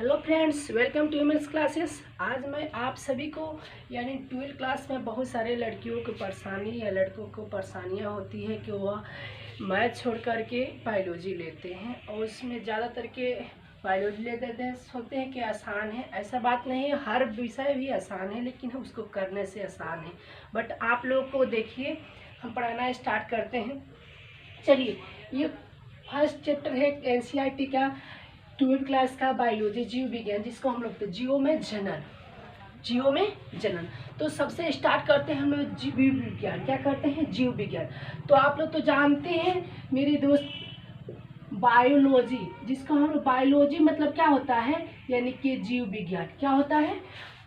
Hello friends, welcome to humans classes. आज मैं आप सभी को यानी 12th क्लास में बहुत सारे लड़कियों की परेशानी या लड़कों को परेशानियां होती है कि वह मैथ छोड़ करके बायोलॉजी लेते हैं और उसमें ज़्यादातर के बायोलॉजी ले देते हैं, सोचते हैं कि आसान है। ऐसा बात नहीं है, हर विषय भी आसान है लेकिन उसको करने से आसान है। बट आप लोग को देखिए, हम पढ़ाना स्टार्ट करते हैं। चलिए, ये फर्स्ट चैप्टर है NCERT का 12th क्लास का बायोलॉजी, जीव विज्ञान, जिसको हम लोग जीवों में जनन। तो सबसे स्टार्ट करते हैं हम लोग जीव विज्ञान। क्या करते हैं? जीव विज्ञान। तो आप लोग तो जानते हैं मेरे दोस्त, बायोलॉजी, जिसको हम लोग बायोलॉजी मतलब क्या होता है, यानी कि जीव विज्ञान। क्या होता है?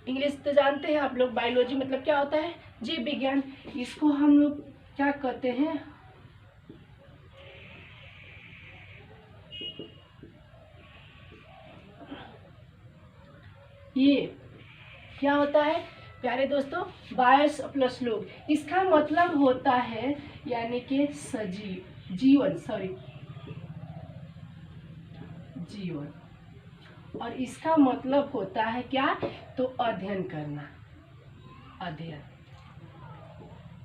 इंग्लिश तो जानते हैं आप लोग, बायोलॉजी मतलब क्या होता है? जीव विज्ञान। इसको हम लोग क्या कहते हैं? ये क्या होता है प्यारे दोस्तों? बायस प्लस लोग, इसका मतलब होता है यानी कि सजीव, जीवन। और इसका मतलब होता है क्या? तो अध्ययन करना, अध्ययन।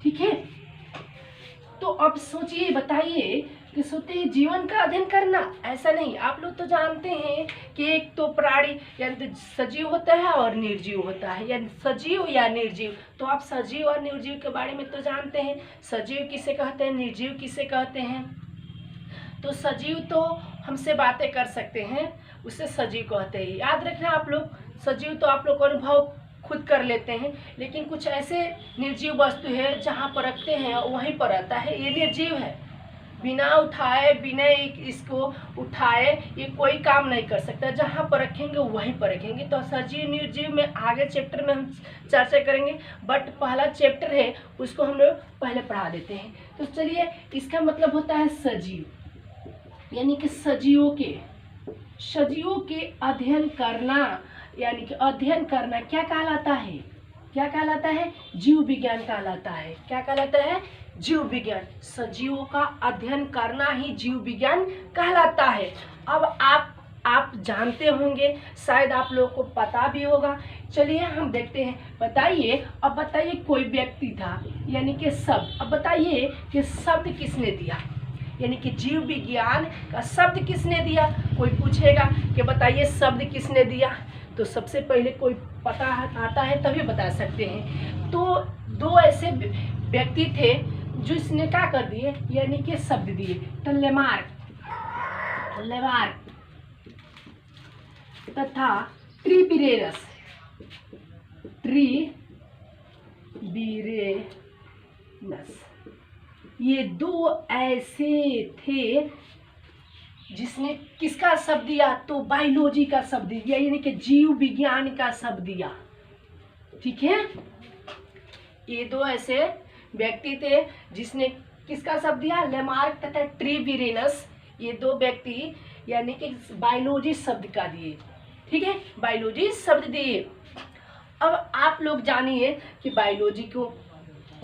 ठीक है। तो अब सोचिए, बताइए कि सोते हैं जीवन का अध्ययन करना? ऐसा नहीं। आप लोग तो जानते हैं कि एक तो प्राणी यानी तो सजीव होता है और निर्जीव होता है, यानी सजीव या निर्जीव। तो आप सजीव और निर्जीव के बारे में तो जानते हैं। सजीव किसे कहते हैं, निर्जीव किसे कहते हैं? तो सजीव तो हमसे बातें कर सकते हैं, उसे सजीव कहते हैं। याद रखना आप लोग, सजीव तो आप लोग को अनुभव खुद कर लेते हैं, लेकिन कुछ ऐसे निर्जीव वस्तु है जहाँ पर रखते हैं वहीं पर रहता है, ये निर्जीव है। बिना उठाए, बिना इसको उठाए ये कोई काम नहीं कर सकता, जहाँ पर रखेंगे वहीं पर रखेंगे। तो सजीव निर्जीव में आगे चैप्टर में हम चर्चा करेंगे, बट पहला चैप्टर है उसको हम लोग पहले पढ़ा देते हैं। तो चलिए, इसका मतलब होता है सजीव, यानी कि सजीवों के अध्ययन करना, यानी कि अध्ययन करना क्या कहलाता है? क्या कहलाता है? जीव विज्ञान कहलाता है। क्या कहलाता है? जीव विज्ञान। सजीवों का अध्ययन करना ही जीव विज्ञान कहलाता है। अब आप जानते होंगे, शायद आप लोगों को पता भी होगा। चलिए हम देखते हैं। बताइए, अब बताइए, कोई व्यक्ति था, यानी कि शब्द। अब बताइए कि शब्द किसने दिया, यानी कि जीव विज्ञान का शब्द किसने दिया? कोई पूछेगा कि बताइए शब्द किसने दिया, तो सबसे पहले कोई पता आता है तभी बता सकते हैं। तो दो ऐसे व्यक्ति थे जिसने क्या कर दिए, यानी कि शब्द दिए। तो लेमार्क तथा ट्रिबिरेनस, ये दो ऐसे थे जिसने किसका शब्द दिया? तो बायोलॉजी का शब्द दिया, यानी कि जीव विज्ञान का शब्द दिया। ठीक है। ये दो ऐसे व्यक्ति थे जिसने किसका शब्द दिया? लेमार्क तथा ट्रिबिरेनस, ये दो व्यक्ति यानी कि बायोलॉजी शब्द का दिए। ठीक है, बायोलॉजी शब्द दिए। अब आप लोग जानिए कि बायोलॉजी को,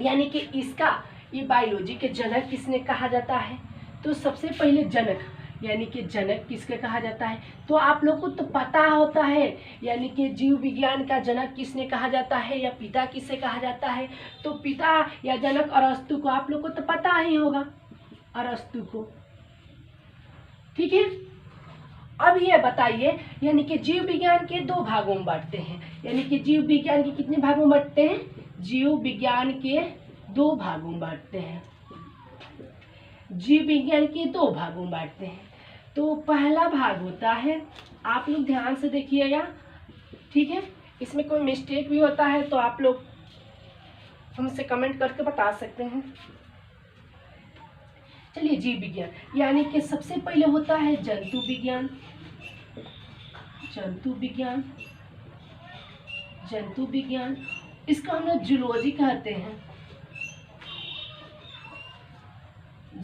यानी कि इसका, ये बायोलॉजी के जनक किसने कहा जाता है? तो सबसे पहले जनक, यानी कि जनक किसके कहा जाता है? तो आप लोग को तो पता होता है, यानी कि जीव विज्ञान का जनक किसने कहा जाता है या पिता किसे कहा जाता है? तो पिता या जनक अरस्तु को आप लोग को तो पता ही होगा, अरस्तु को। ठीक है। अब ये बताइए, यानी कि जीव विज्ञान के दो भागों में बांटते हैं, यानी कि जीव विज्ञान के कितने भागों में बांटते हैं? जीव विज्ञान के दो भागों में बांटते हैं, जीव विज्ञान के दो भागों में बांटते हैं। तो पहला भाग होता है, आप लोग ध्यान से देखिएगा, ठीक है। इसमें कोई मिस्टेक भी होता है तो आप लोग हमसे कमेंट करके बता सकते हैं। चलिए, जीव विज्ञान, यानी कि सबसे पहले होता है जंतु विज्ञान। जंतु विज्ञान, इसको हम लोग जूलॉजी कहते हैं,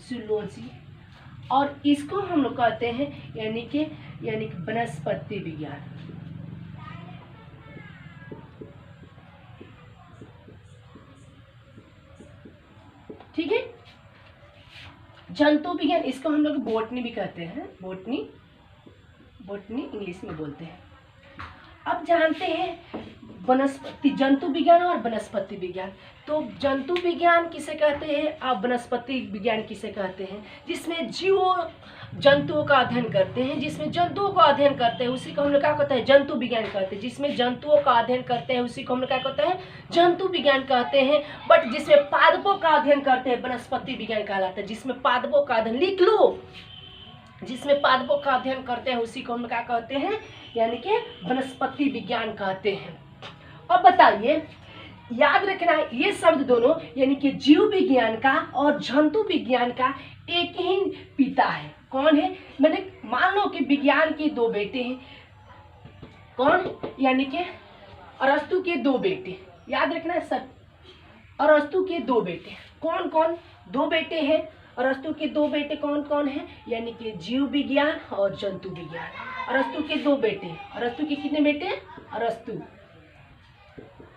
जूलॉजी। और इसको हम लोग कहते हैं यानी कि वनस्पति विज्ञान। ठीक है। जंतु विज्ञान, इसको हम लोग बोटनी भी कहते हैं, बोटनी इंग्लिश में बोलते हैं। अब जानते हैं वनस्पति, जंतु विज्ञान और वनस्पति विज्ञान। तो जंतु विज्ञान किसे कहते हैं और वनस्पति विज्ञान किसे कहते हैं? जिसमें जीवों जंतुओं का अध्ययन करते हैं, जिसमें जंतुओं का अध्ययन करते हैं उसी को हम लोग क्या कहते हैं? जंतु विज्ञान कहते हैं। जिसमें जंतुओं का अध्ययन करते हैं उसी को हम लोग क्या कहते हैं? जंतु विज्ञान कहते हैं। बट जिसमें पादपों का अध्ययन करते हैं वनस्पति विज्ञान कहलाता है। जिसमें पादपों का अध्ययन, लिख लो, जिसमें पादपों का अध्ययन करते हैं उसी को हम क्या कहते हैं? यानी कि वनस्पति विज्ञान कहते हैं। अब बताइए, याद रखना ये शब्द दोनों यानी कि जीव विज्ञान का और जंतु विज्ञान का एक ही पिता है। कौन है? मैंने मान लो कि विज्ञान के दो बेटे हैं। कौन? यानी कि अरस्तु के दो बेटे। याद रखना सब, अरस्तु के दो बेटे। कौन कौन? दो बेटे हैं। अरस्तु के दो बेटे कौन कौन हैं? यानी कि जीव विज्ञान और जंतु विज्ञान। अरस्तु के दो बेटे। अरस्तु के कितने बेटे?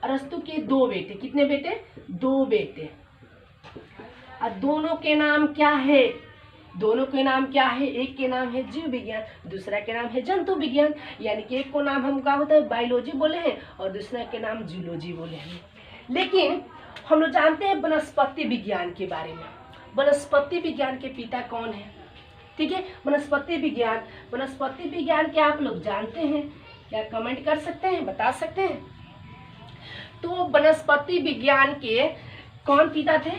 अरस्तु के दो बेटे। कितने बेटे? दो बेटे। और दोनों के नाम क्या है? दोनों के नाम क्या है? एक के नाम है जीव विज्ञान, दूसरा के नाम है जंतु विज्ञान। यानी कि एक को नाम हम क्या होता है? बायोलॉजी बोले हैं और दूसरा के नाम जूलॉजी बोले हैं। लेकिन हम लोग जानते हैं वनस्पति विज्ञान के बारे में। वनस्पति विज्ञान के पिता कौन है? ठीक है, वनस्पति विज्ञान। वनस्पति विज्ञान क्या आप लोग जानते हैं? क्या कमेंट कर सकते हैं, बता सकते हैं? तो वनस्पति विज्ञान के कौन पिता थे?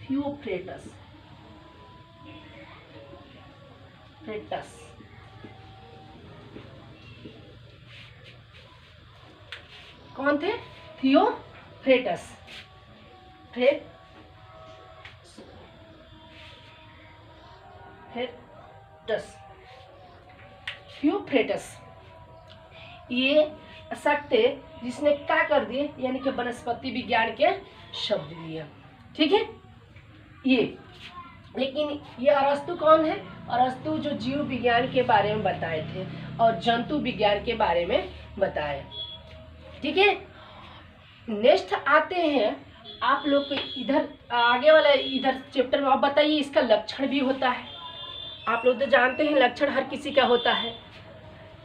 थियोफ्रेटस। कौन थे? थियोफ्रेटस। थियोफ्रेटस ये सकते जिसने क्या कर दिए? यानी कि वनस्पति विज्ञान के शब्द दिए। ठीक है, ये। लेकिन ये अरस्तु कौन है? अरस्तु जो जीव विज्ञान के बारे में बताए थे और जंतु विज्ञान के बारे में बताए। ठीक है, नेक्स्ट आते हैं आप लोग को इधर आगे वाला इधर चैप्टर में। आप बताइए, इसका लक्षण भी होता है। आप लोग तो जानते हैं लक्षण हर किसी का होता है,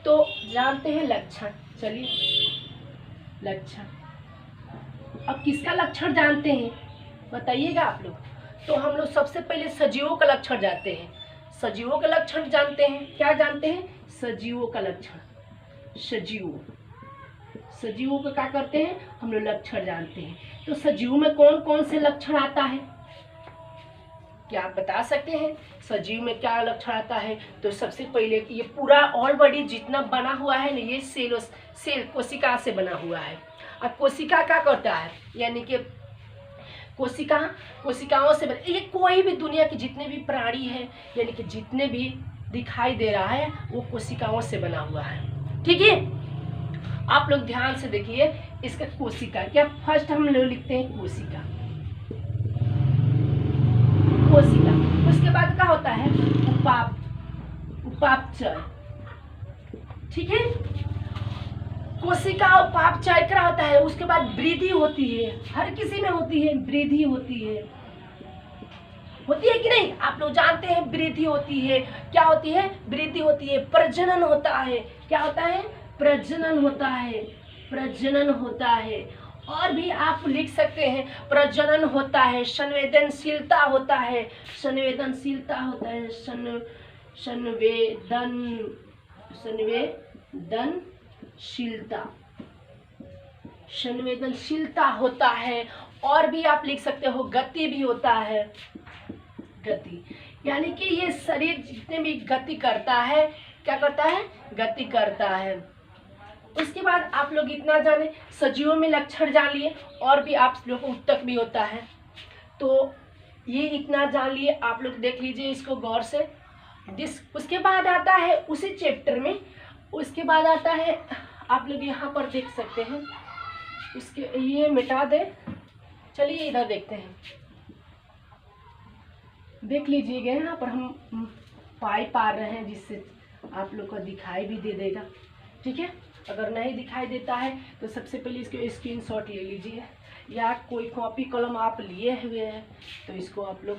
तो जानते हैं लक्षण। चलिए, लक्षण। अब किसका लक्षण जानते हैं बताइएगा आप लोग। तो हम लोग सबसे पहले सजीवों का लक्षण जानते हैं। सजीवों का लक्षण जानते हैं। क्या जानते हैं? सजीवों का लक्षण। सजीवों का क्या करते हैं? हम लोग लक्षण जानते हैं। तो सजीव में कौन कौन से लक्षण आता है? क्या आप बता सकते हैं सजीव में क्या लक्षण आता है? तो सबसे पहले ये पूरा ऑल बॉडी जितना बना हुआ है ना, ये सेल कोशिका से बना हुआ है। अब कोशिका क्या करता है? यानी कि कोशिकाओं से ये कोई भी दुनिया के जितने भी प्राणी हैं, यानी कि जितने भी दिखाई दे रहा है वो कोशिकाओं से बना हुआ है। ठीक है, आप लोग ध्यान से देखिए इसका कोशिका। क्या फर्स्ट हम लोग लिखते हैं कोशिका। उसके बाद क्या होता है? उपापचय। ठीक है, कोशिका उपापचय क्या होता है? उसके बाद वृद्धि होती है। हर किसी में होती है, वृद्धि होती है कि नहीं? आप लोग जानते हैं वृद्धि होती है। क्या होती है? वृद्धि होती है। प्रजनन होता है। क्या होता है? प्रजनन होता है। और भी आप लिख सकते हैं, प्रजनन होता है, संवेदनशीलता होता है, संवेदनशीलता होता है। और भी आप लिख सकते हो, गति भी होता है। गति यानी कि ये शरीर जितने भी गति करता है, क्या करता है? गति करता है। उसके बाद आप लोग इतना जाने, सजीवों में लक्षण जान लिए। और भी आप लोग को उत्तक भी होता है, तो ये इतना जान लिए। आप लोग देख लीजिए इसको गौर से। उसके बाद आता है उसी चैप्टर में, उसके बाद आता है, आप लोग यहाँ पर देख सकते हैं। इसके ये मिटा दे। चलिए इधर देखते हैं, देख लीजिएगा। यहाँ पर हम पाइप आ रहे हैं जिससे आप लोग को दिखाई भी दे देगा। ठीक है, अगर नहीं दिखाई देता है तो सबसे पहले इसके स्क्रीनशॉट ले लीजिए, या कोई कॉपी कलम आप लिए हुए हैं तो इसको आप लोग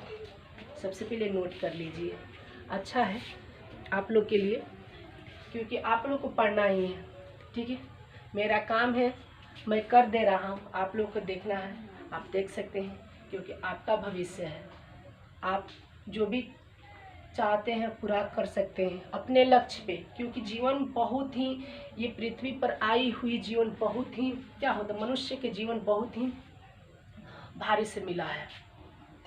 सबसे पहले नोट कर लीजिए। अच्छा है आप लोग के लिए। क्योंकि आप लोग को पढ़ना ही है, ठीक है। मेरा काम है, मैं कर दे रहा हूँ, आप लोग को देखना है, आप देख सकते हैं, क्योंकि आपका भविष्य है। आप जो भी चाहते हैं पूरा कर सकते हैं अपने लक्ष्य पे, क्योंकि जीवन बहुत ही, ये पृथ्वी पर आई हुई जीवन बहुत ही क्या होता है, मनुष्य के जीवन बहुत ही भारी से मिला है,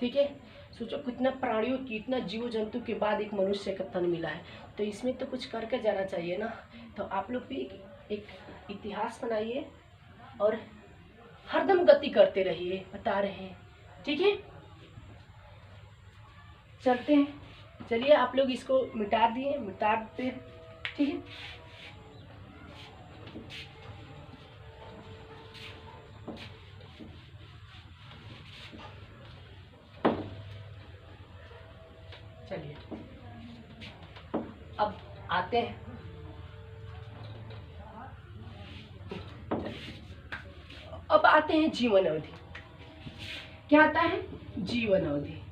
ठीक है। सोचो कितना प्राणियों की, इतना जीव जंतु के बाद एक मनुष्य का तन मिला है, तो इसमें तो कुछ करके जाना चाहिए ना। तो आप लोग भी एक इतिहास बनाइए और हरदम गति करते रहिए, बता रहे हैं, ठीक है। चलते हैं, चलिए आप लोग इसको मिटा दिए, मिटा दे, ठीक है। चलिए अब आते हैं, अब आते हैं जीवन अवधि। क्या आता है? जीवन अवधि।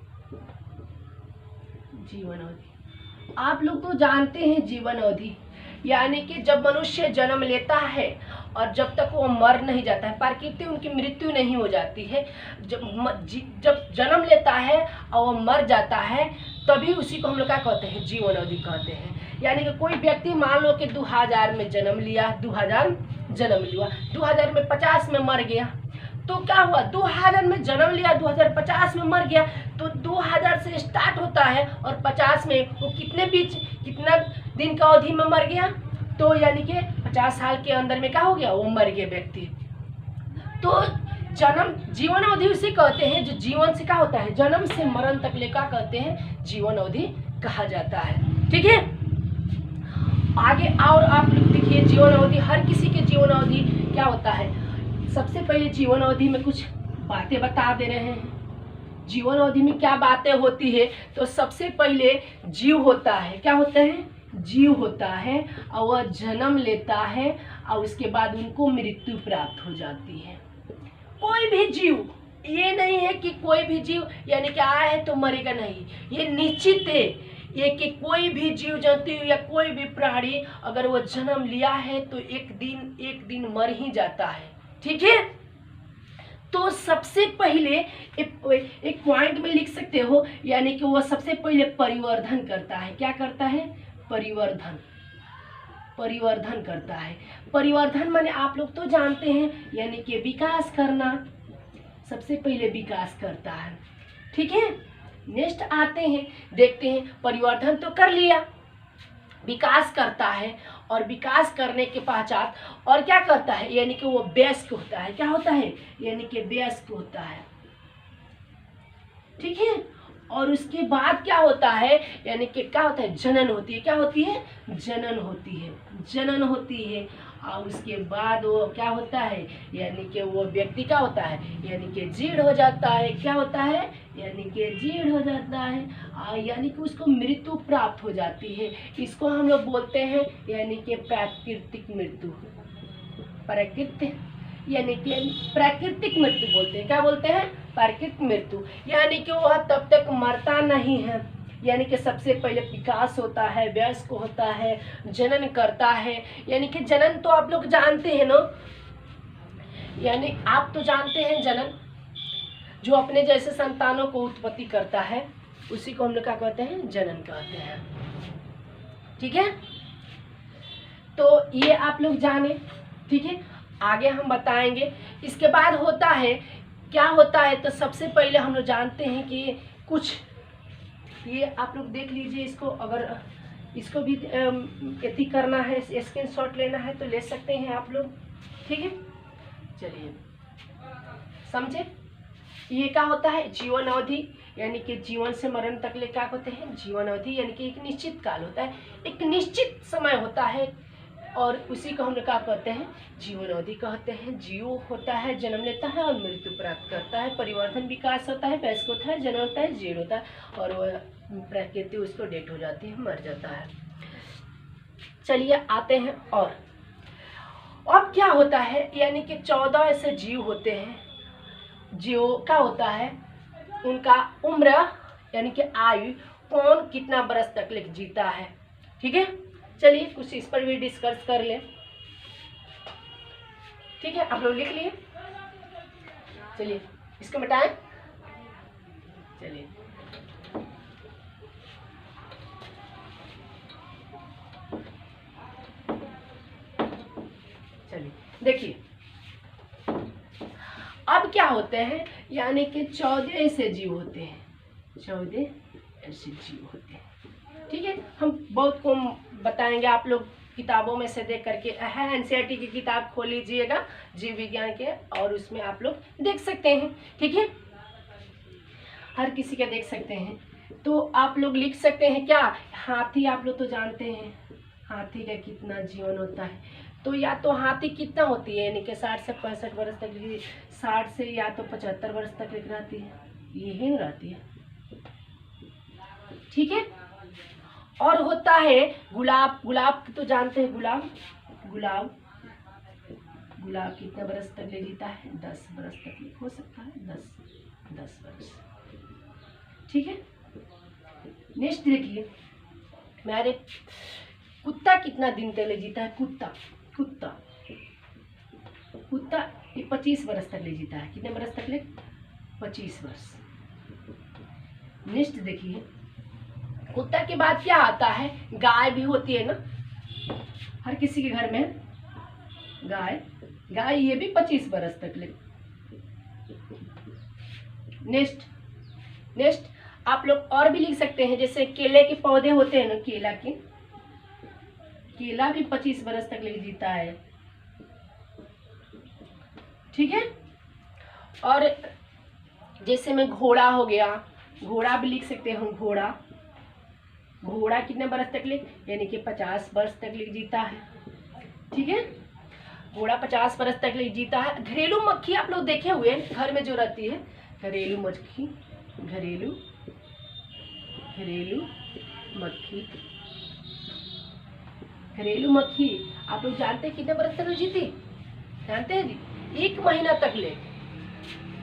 जीवन अवधि आप लोग तो जानते हैं, जीवन अवधि यानी कि जब मनुष्य जन्म लेता है और जब तक वो मर नहीं जाता है, प्रकृति उनकी मृत्यु नहीं हो जाती है, जब जन्म लेता है और वो मर जाता है, तभी उसी को हम लोग क्या कहते हैं, जीवन अवधि कहते हैं। यानी कि कोई व्यक्ति मान लो कि 2000 में जन्म लिया, 2000 जन्म लिया, 2000 में 50 में मर गया, तो क्या हुआ, 2000 में जन्म लिया, 2050 में मर गया, तो 2000 से स्टार्ट होता है और 50 में वो कितना दिन का अवधि में मर गया, तो यानी कि 50 साल के अंदर में क्या हो गया, वो मर गया व्यक्ति। तो जन्म जीवन अवधि उसे कहते हैं जो जीवन से क्या होता है, जन्म से मरण तक ले क्या कहते हैं, जीवन अवधि कहा जाता है, ठीक है। आगे और आप लोग देखिए, जीवन अवधि, हर किसी के जीवन अवधि क्या होता है। सबसे पहले जीवन अवधि में कुछ बातें बता दे रहे हैं। जीवन अवधि में क्या बातें होती है, तो सबसे पहले जीव होता है, क्या होता है, जीव होता है, और वह जन्म लेता है और उसके बाद उनको मृत्यु प्राप्त हो जाती है। कोई भी जीव, ये नहीं है कि कोई भी जीव यानी कि आया है तो मरेगा, नहीं, ये निश्चित है ये कि कोई भी जीव जंतु या कोई भी प्राणी अगर वो जन्म लिया है तो एक दिन मर ही जाता है, ठीक है। तो सबसे पहले एक पॉइंट में लिख सकते हो, यानी कि वो सबसे पहले परिवर्धन करता है। क्या करता है, परिवर्धन करता है। परिवर्धन माने आप लोग तो जानते हैं, यानी कि विकास करना, सबसे पहले विकास करता है, ठीक है। नेक्स्ट आते हैं, देखते हैं, परिवर्धन तो कर लिया, विकास करता है, और विकास करने के पश्चात और क्या करता है, यानी कि वो वयस्क होता है। क्या होता है, यानी कि वयस्क होता है, ठीक है। और उसके बाद क्या होता है, यानी कि क्या होता है, जनन होती है। क्या होती है, जनन होती है। और उसके बाद वो क्या होता है, यानी कि वो व्यक्ति क्या होता है, यानी कि जीर्ण हो जाता है। क्या होता है, यानी कि जीर्ण हो जाता है, यानी कि उसको मृत्यु प्राप्त हो जाती है। इसको हम लोग बोलते हैं यानी कि प्राकृतिक मृत्यु, यानी कि प्राकृतिक मृत्यु बोलते हैं। क्या बोलते हैं, प्राकृतिक मृत्यु, यानी कि वह तब तक मरता नहीं है। यानी कि सबसे पहले विकास होता है, वयस्क होता है, जनन करता है। यानी कि जनन तो आप लोग जानते हैं ना, यानी आप तो जानते हैं जनन, जो अपने जैसे संतानों को उत्पत्ति करता है, उसी को हम लोग क्या कहते हैं, जनन कहते हैं, ठीक है। तो ये आप लोग जाने, ठीक है। आगे हम बताएंगे। इसके बाद होता है, क्या होता है, तो सबसे पहले हम लोग जानते हैं कि कुछ, ये आप लोग देख लीजिए इसको, अगर इसको भी एथी करना है, स्क्रीनशॉट लेना है तो ले सकते हैं आप लोग, ठीक है। चलिए समझे, ये क्या होता है, जीवन अवधि, यानी कि जीवन से मरण तक ले क्या होते हैं, जीवन अवधि, यानी कि एक निश्चित काल होता है, एक निश्चित समय होता है, और उसी को हम लोग क्या कहते हैं, जीवन अवधि कहते हैं। जीव होता है, जन्म लेता है और मृत्यु प्राप्त करता है, परिवर्धन विकास होता है, वयस्क होता है, जन्म होता है, जीर्ण होता है, और वह प्रकृति उसको डेथ हो जाती है, मर जाता है। चलिए आते हैं, और अब क्या होता है, यानी कि 14 ऐसे जीव होते हैं, जीव क्या होता है, उनका उम्र यानी कि आयु, कौन कितना बरस तक जीता है, ठीक है। चलिए कुछ इस पर भी डिस्कस कर लें। ठीक है, आप लोग लिख लिए। चलिए इसको मिटाएं। चलिए देखिए अब क्या होते हैं, यानी कि 14 ऐसे जीव होते हैं, 14 ऐसे जीव होते हैं। ठीक है, हम बहुत को बताएंगे, आप लोग किताबों में से देख करके एनसीईआरटी की किताब खोल लीजिएगा जीव विज्ञान के, और उसमें आप लोग देख सकते हैं। ठीक है, हर किसी के देख सकते हैं। तो आप लोग लिख सकते हैं क्या, हाथी आप लोग तो जानते हैं हाथी का कितना जीवन होता है। तो या तो हाथी कितना होती है, यानी कि 60 से 65 वर्ष तक, 60 से या तो 75 वर्ष तक रहती है, यही रहती है। ठीक है, और होता है गुलाब, गुलाब तो जानते हैं, गुलाब गुलाब गुलाब कितने बरस तक ले जीता है, 10 बरस तक हो सकता है, 10 बरस। ठीक है, नेक्स्ट देखिए मेरे कुत्ता कितना दिन तक ले जीता है, कुत्ता कुत्ता कुत्ता 25 बरस तक ले जीता है। कितने बरस तक ले, 25 वर्ष। नेक्स्ट देखिए कुत्ता के बाद क्या आता है, गाय भी होती है ना, हर किसी के घर में गाय, गाय ये भी 25 बरस तक ले। नेक्स्ट आप लोग और भी लिख सकते हैं, जैसे केले के पौधे होते हैं ना, केला भी 25 बरस तक ले जीता है। ठीक है, और जैसे में घोड़ा हो गया, घोड़ा भी लिख सकते हैं, घोड़ा कितने बरस तक ले, यानी कि 50 वर्ष तक ले जीता है। ठीक है, घोड़ा 50 वर्ष तक ले जीता है। घरेलू मक्खी आप लोग देखे हुए घर में जो रहती है, घरेलू मक्खी, घरेलू मक्खी आप लोग जानते हैं कितने बरस तक जीती, जानते हैं जी, 1 महीना तक ले,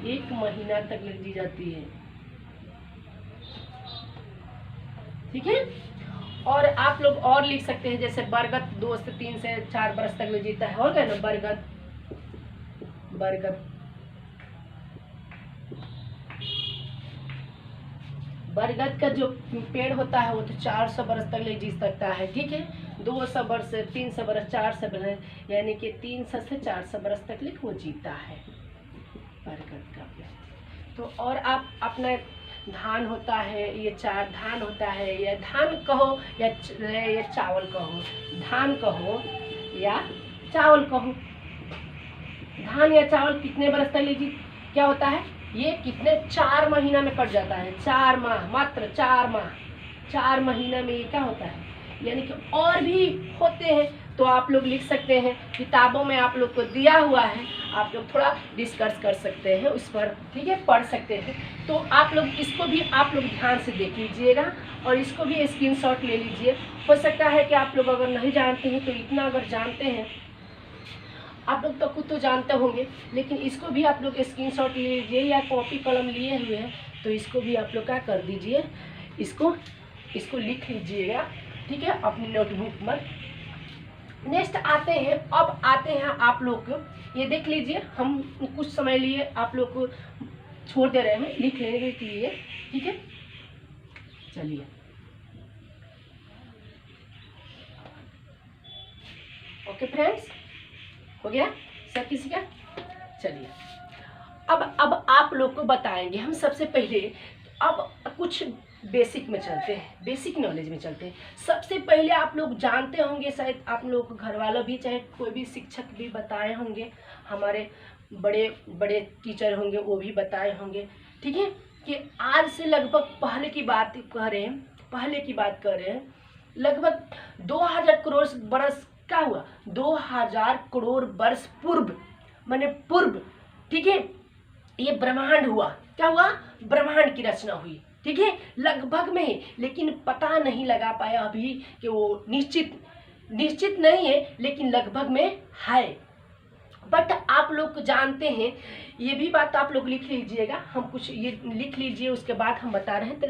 1 महीना तक ले जी जाती है। ठीक है, और आप लोग और लिख सकते हैं, जैसे बरगद 2 से 3 से 4 बरस तक ले जीता है, और क्या ना, बरगद का जो पेड़ होता है वो तो 400 बरस तक ले जी सकता है। ठीक है, 200 बरस, 300 बरस, 400 बरस, यानी कि 300 से 400 बरस तक ले वो जीता है बरगद का पेड़। तो और आप अपना धान होता है, ये धान होता है, या धान कहो या चावल कहो, धान कहो या चावल कहो, धान या चावल कितने बरस तक ले जी, क्या होता है, ये कितने 4 महीना में कट जाता है, 4 माह, मात्र 4 महीना में ये क्या होता है, यानी कि और भी होते हैं। तो आप लोग लिख सकते हैं, किताबों में आप लोग को दिया हुआ है, आप लोग थोड़ा डिस्कस कर सकते हैं उस पर। ठीक है, पढ़ सकते हैं। तो आप लोग इसको भी आप लोग ध्यान से देख लीजिएगा, और इसको भी स्क्रीनशॉट ले लीजिए। हो सकता है कि आप लोग अगर नहीं जानते हैं तो इतना अगर जानते हैं, आप लोग तो खुद तो जानते होंगे, लेकिन इसको भी आप लोग स्क्रीनशॉट ले लीजिए, या कॉपी कलम लिए हुए हैं तो इसको भी आप लोग क्या कर दीजिए, इसको लिख लीजिएगा। ठीक है, अपनी नोटबुक पर। नेक्स्ट आते हैं, अब आते हैं आप लोग को, ये देख लीजिए, हम कुछ समय लिए आप लोग को छोड़ दे रहे हैं लिख लेने के लिए। ठीक है, चलिए ओके फ्रेंड्स, हो गया सब किसी का। चलिए अब आप लोग को बताएंगे हम सबसे पहले, अब कुछ बेसिक में चलते हैं, बेसिक नॉलेज में चलते हैं। सबसे पहले आप लोग जानते होंगे, शायद आप लोग को घर वालों भी, चाहे कोई भी शिक्षक भी बताए होंगे, हमारे बड़े बड़े टीचर होंगे वो भी बताए होंगे। ठीक है, कि आज से लगभग पहले की बात कर रहे हैं, लगभग 2000 करोड़ बरस क्या हुआ, 2000 करोड़ वर्ष पूर्व, माने पूर्व। ठीक है, ये ब्रह्मांड हुआ, क्या हुआ, ब्रह्मांड की रचना हुई। ठीक है, लगभग में ही, लेकिन पता नहीं लगा पाया अभी कि वो निश्चित नहीं है, लेकिन लगभग में है। बट आप लोग जानते हैं, ये भी बात आप लोग लिख लीजिएगा, हम कुछ ये लिख लीजिए, उसके बाद हम बता रहे हैं। तो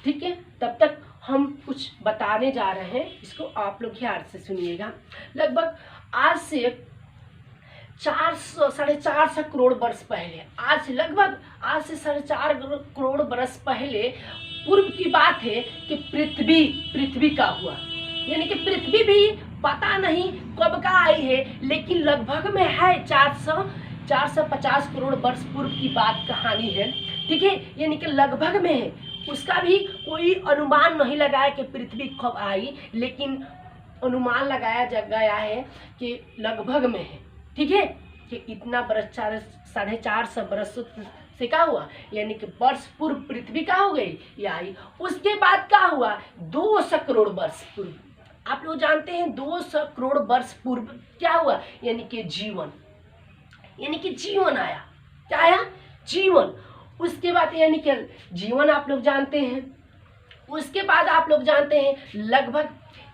ठीक है, तब तक हम कुछ बताने जा रहे हैं, इसको आप लोग ध्यान से सुनिएगा। लगभग आज से 400-450 करोड़ वर्ष पहले, आज से 4.5 करोड़ वर्ष पहले पूर्व की बात है कि पृथ्वी का हुआ। यानी कि पृथ्वी भी पता नहीं कब का आई है, लेकिन लगभग में है 450 करोड़ वर्ष पूर्व की बात कहानी है। ठीक है, यानी कि लगभग में है, उसका भी कोई अनुमान नहीं लगाया कि पृथ्वी कब आई, लेकिन अनुमान लगाया गया है कि लगभग में है। ठीक है, कि इतना बरस 450 बरस से क्या हुआ, यानी कि वर्ष पूर्व पृथ्वी का हो गई या आई। उसके बाद क्या हुआ, 200 करोड़ वर्ष पूर्व, आप लोग जानते हैं 200 करोड़ वर्ष पूर्व क्या हुआ, यानी कि जीवन आया। क्या आया, जीवन। उसके बाद यानी कि जीवन आप लोग जानते हैं। उसके बाद आप लोग जानते हैं लगभग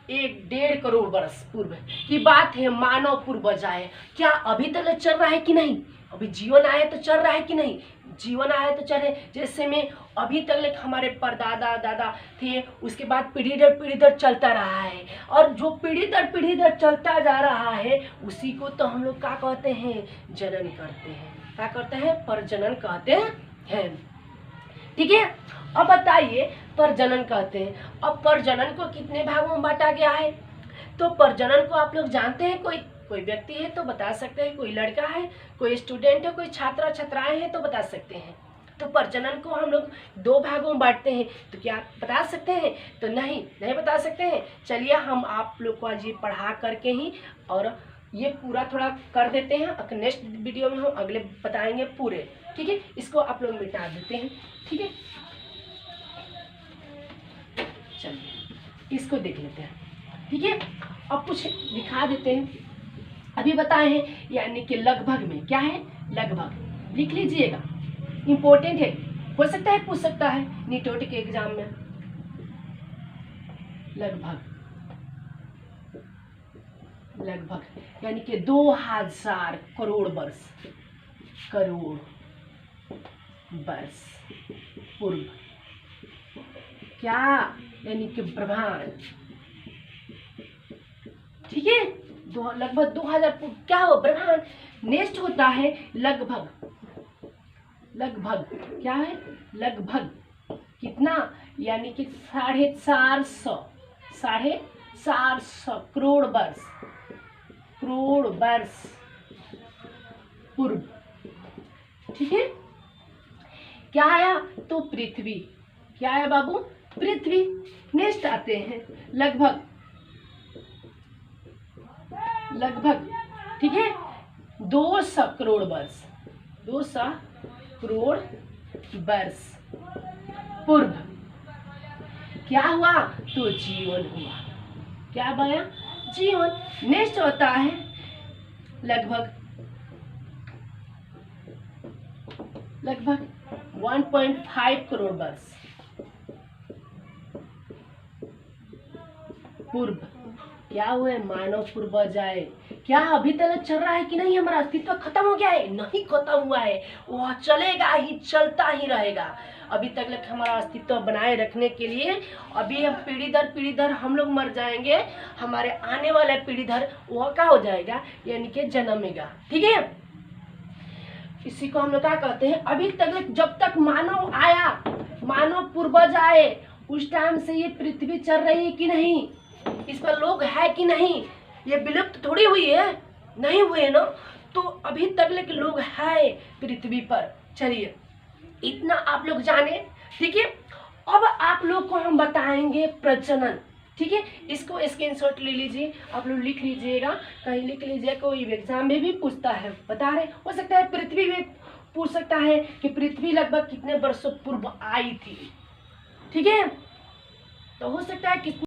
1-1.5 करोड़ वर्ष पूर्व की बात है, मानव पूर्वज आए। क्या अभी तक चल रहा है कि नहीं, अभी जीवन आया तो चल रहा है कि नहीं, जीवन आया तो चल रहे। जैसे में अभी तक हमारे परदादा दादा थे, उसके बाद पीढ़ी दर चलता रहा है, और जो पीढ़ी दर चलता जा रहा है उसी को तो हम लोग क्या कहते हैं, जनन करते हैं। क्या करते हैं, प्रजनन कहते हैं। ठीक है, अब बताइए प्रजनन कहते हैं। अब प्रजनन को कितने भागों में बांटा गया है, तो प्रजनन को आप लोग जानते हैं। कोई व्यक्ति है तो बता सकते हैं, कोई लड़का है, कोई स्टूडेंट है, कोई छात्र छात्राएं हैं तो बता सकते हैं। तो प्रजनन को हम लोग 2 भागों में बांटते हैं, तो क्या बता सकते हैं, तो नहीं बता सकते हैं। चलिए हम आप लोग को आज ये पढ़ा करके ही और ये पूरा थोड़ा कर देते हैं, नेक्स्ट वीडियो में हम अगले बताएंगे पूरे। ठीक है, इसको आप लोग मिटा देते हैं। ठीक है, चलिए इसको देख लेते हैं। ठीक है, अब कुछ दिखा देते हैं। अभी बताए हैं, यानी कि लगभग में क्या है, लगभग लिख लीजिएगा, इंपॉर्टेंट है, हो सकता है पूछ सकता है नीटोट के एग्जाम में। लगभग यानी कि 2000 करोड़ वर्ष पूर्व क्या, यानी कि ब्रह्मांड। ठीक है, लगभग 2000 पूर्व क्या हो, ब्रह्मांड। नेक्स्ट होता है लगभग क्या है, लगभग कितना, यानी कि 450 करोड़ वर्ष पूर्व। ठीक है, क्या आया, तो पृथ्वी। क्या आया बाबू, पृथ्वी। नेक्स्ट आते हैं लगभग। ठीक है, 200 करोड़ वर्ष पूर्व क्या हुआ, तो जीवन हुआ। क्या बना, जीवन। नेक्स्ट होता है लगभग 1.5 करोड़ वर्ष पूर्व क्या हुए, मानव पूर्वज आए। क्या अभी तक चल रहा है कि नहीं, हमारा अस्तित्व खत्म हो गया है, नहीं खत्म हुआ है, वह चलेगा ही, चलता ही रहेगा। अभी तक हमारा अस्तित्व बनाए रखने के लिए अभी हम पीढ़ी दर हम लोग मर जाएंगे, हमारे आने वाले पीढ़ी दर वह क्या हो जाएगा, यानी कि जन्मेगा। ठीक है, इसी को हम लोग क्या कहते हैं, अभी तक जब तक मानव आया, मानव पूर्वज आए, उस टाइम से ये पृथ्वी चल रही है कि नहीं, इस पर लोग है कि नहीं, ये विलुप्त थोड़ी हुई है, नहीं हुए ना, तो अभी तक लोग है पृथ्वी पर। चलिए इतना आप लोग जाने। ठीक है, अब आप लोग को हम बताएंगे प्रजनन। ठीक है, इसको स्क्रीनशॉट ले लीजिए, आप लोग लिख लीजिएगा, कहीं लिख लीजिए, कोई एग्जाम में भी पूछता है, बता रहे हो सकता है पृथ्वी में पूछ सकता है कि पृथ्वी लगभग कितने वर्षों पूर्व आई थी। ठीक है, तो हो सकता है कि